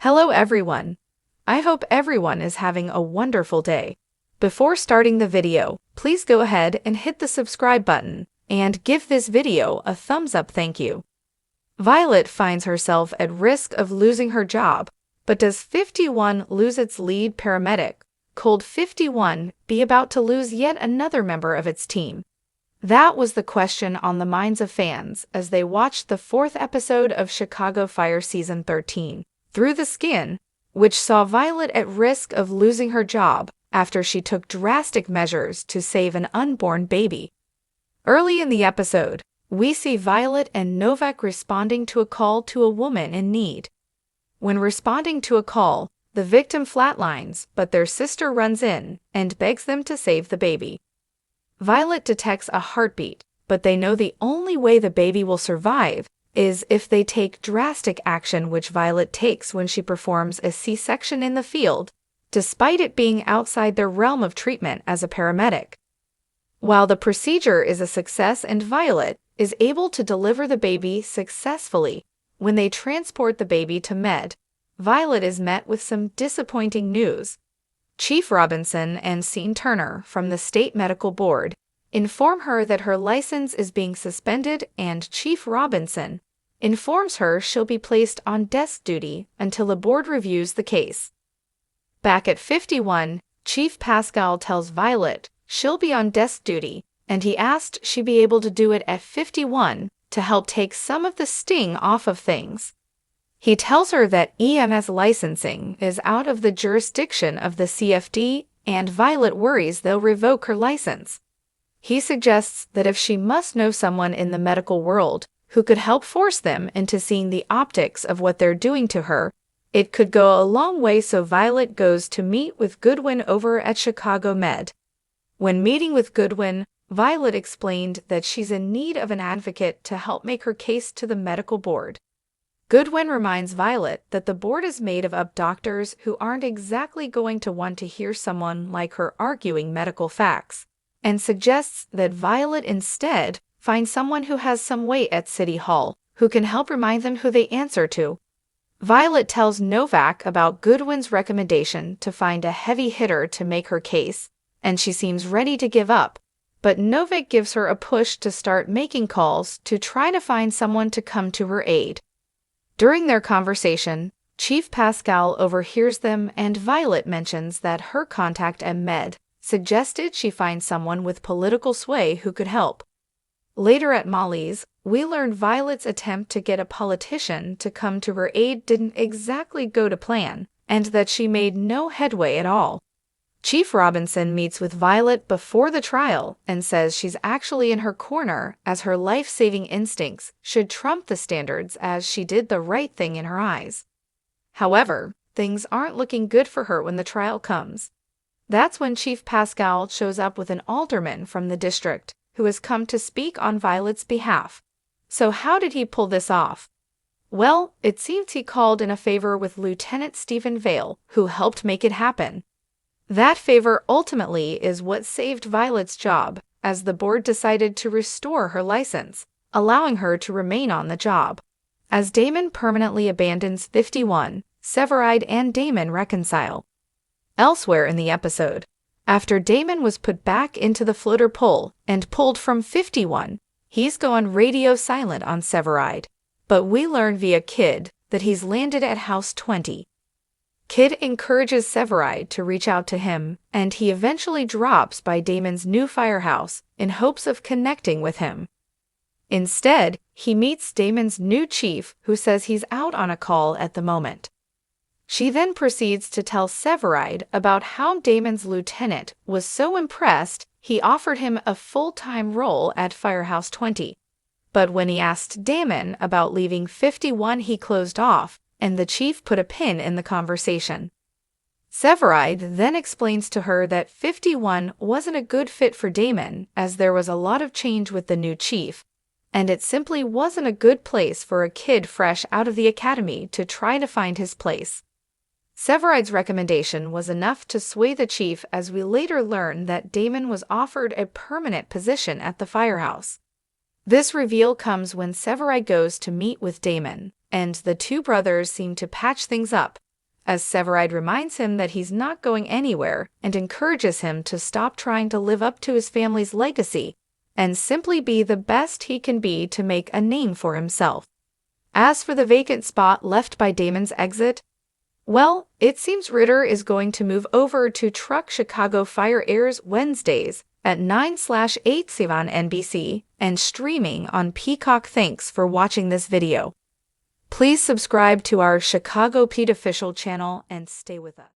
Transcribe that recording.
Hello everyone. I hope everyone is having a wonderful day. Before starting the video, please go ahead and hit the subscribe button and give this video a thumbs up. Thank you. Violet finds herself at risk of losing her job, but does 51 lose its lead paramedic? Could 51 be about to lose yet another member of its team? That was the question on the minds of fans as they watched the 4th episode of Chicago Fire Season 13. Through the Skin, which saw Violet at risk of losing her job after she took drastic measures to save an unborn baby. Early in the episode, we see Violet and Novak responding to a call to a woman in need. When responding to a call, the victim flatlines, but their sister runs in and begs them to save the baby. Violet detects a heartbeat, but they know the only way the baby will survive is if they take drastic action, which Violet takes when she performs a C-section in the field, despite it being outside their realm of treatment as a paramedic. While the procedure is a success and Violet is able to deliver the baby successfully, when they transport the baby to Med, Violet is met with some disappointing news. Chief Robinson and Sean Turner from the State Medical Board inform her that her license is being suspended, and Chief Robinson informs her she'll be placed on desk duty until the board reviews the case. Back at 51, Chief Pascal tells Violet she'll be on desk duty, and he asked she be able to do it at 51 to help take some of the sting off of things. He tells her that EMS licensing is out of the jurisdiction of the CFD, and Violet worries they'll revoke her license. He suggests that if she must know someone in the medical world who could help force them into seeing the optics of what they're doing to her, it could go a long way. So Violet goes to meet with Goodwin over at Chicago Med. When meeting with Goodwin, Violet explained that she's in need of an advocate to help make her case to the medical board. Goodwin reminds Violet that the board is made of doctors who aren't exactly going to want to hear someone like her arguing medical facts, and suggests that Violet instead find someone who has some weight at City Hall, who can help remind them who they answer to. Violet tells Novak about Goodwin's recommendation to find a heavy hitter to make her case, and she seems ready to give up, but Novak gives her a push to start making calls to try to find someone to come to her aid. During their conversation, Chief Pascal overhears them, and Violet mentions that her contact at Med suggested she find someone with political sway who could help. Later at Molly's, we learn Violet's attempt to get a politician to come to her aid didn't exactly go to plan, and that she made no headway at all. Chief Robinson meets with Violet before the trial and says she's actually in her corner, as her life-saving instincts should trump the standards, as she did the right thing in her eyes. However, things aren't looking good for her when the trial comes. That's when Chief Pascal shows up with an alderman from the district who has come to speak on Violet's behalf. So how did he pull this off? Well, it seems he called in a favor with Lieutenant Stephen Vale, who helped make it happen. That favor ultimately is what saved Violet's job, as the board decided to restore her license, allowing her to remain on the job. As Damon permanently abandons 51, Severide and Damon reconcile. Elsewhere in the episode, after Damon was put back into the floater pool and pulled from 51, he's gone radio silent on Severide, but we learn via Kid that he's landed at House 20. Kid encourages Severide to reach out to him, and he eventually drops by Damon's new firehouse in hopes of connecting with him. Instead, he meets Damon's new chief, who says he's out on a call at the moment. She then proceeds to tell Severide about how Damon's lieutenant was so impressed he offered him a full-time role at Firehouse 20. But when he asked Damon about leaving 51, he closed off, and the chief put a pin in the conversation. Severide then explains to her that 51 wasn't a good fit for Damon, as there was a lot of change with the new chief, and it simply wasn't a good place for a kid fresh out of the academy to try to find his place. Severide's recommendation was enough to sway the chief, as we later learn that Damon was offered a permanent position at the firehouse. This reveal comes when Severide goes to meet with Damon, and the two brothers seem to patch things up, as Severide reminds him that he's not going anywhere and encourages him to stop trying to live up to his family's legacy and simply be the best he can be to make a name for himself. As for the vacant spot left by Damon's exit, well, it seems Ritter is going to move over to Truck Chicago Fire airs Wednesdays at 9/8 on NBC and streaming on Peacock. Thanks for watching this video. Please subscribe to our Chicago Pete official channel and stay with us.